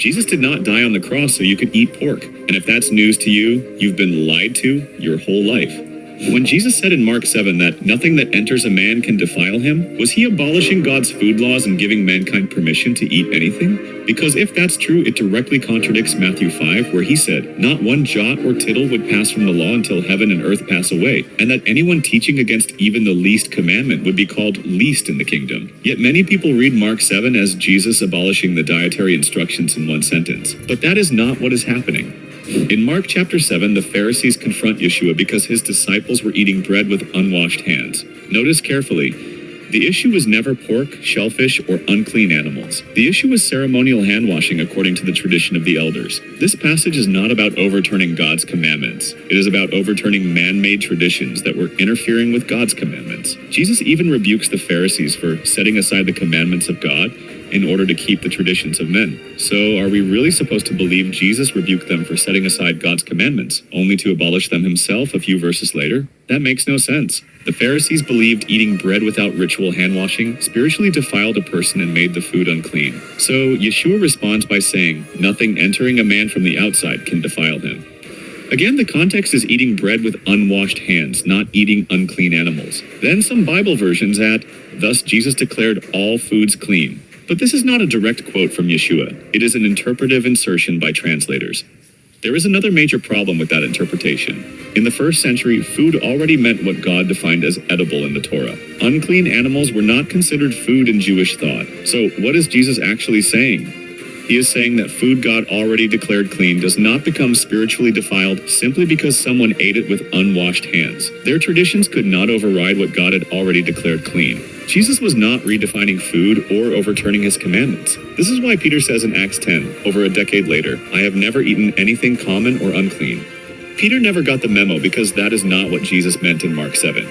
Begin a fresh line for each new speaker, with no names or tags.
Jesus did not die on the cross so you could eat pork. And if that's news to you, you've been lied to your whole life. When Jesus said in Mark 7 that nothing that enters a man can defile him, was he abolishing God's food laws and giving mankind permission to eat anything? Because if that's true, it directly contradicts Matthew 5, where he said, "Not one jot or tittle would pass from the law until heaven and earth pass away," and that anyone teaching against even the least commandment would be called least in the kingdom. Yet many people read Mark 7 as Jesus abolishing the dietary instructions in one sentence. But that is not what is happening. In Mark chapter 7, the Pharisees confront Yeshua because his disciples were eating bread with unwashed hands. Notice carefully, the issue was never pork, shellfish, or unclean animals. The issue was ceremonial hand washing according to the tradition of the elders. This passage is not about overturning God's commandments. It is about overturning man-made traditions that were interfering with God's commandments. Jesus even rebukes the Pharisees for setting aside the commandments of God in order to keep the traditions of men. So are we really supposed to believe Jesus rebuked them for setting aside God's commandments, only to abolish them himself a few verses later? That makes no sense. The Pharisees believed eating bread without ritual hand washing spiritually defiled a person and made the food unclean. So Yeshua responds by saying, "Nothing entering a man from the outside can defile him." Again, the context is eating bread with unwashed hands, not eating unclean animals. Then some Bible versions add, "Thus Jesus declared all foods clean." But this is not a direct quote from Yeshua. It is an interpretive insertion by translators. There is another major problem with that interpretation. In the first century, food already meant what God defined as edible in the Torah. Unclean animals were not considered food in Jewish thought. So what is Jesus actually saying? He is saying that food God already declared clean does not become spiritually defiled simply because someone ate it with unwashed hands. Their traditions could not override what God had already declared clean. Jesus was not redefining food or overturning his commandments. This is why Peter says in Acts 10, over a decade later, "I have never eaten anything common or unclean." Peter never got the memo because that is not what Jesus meant in Mark 7.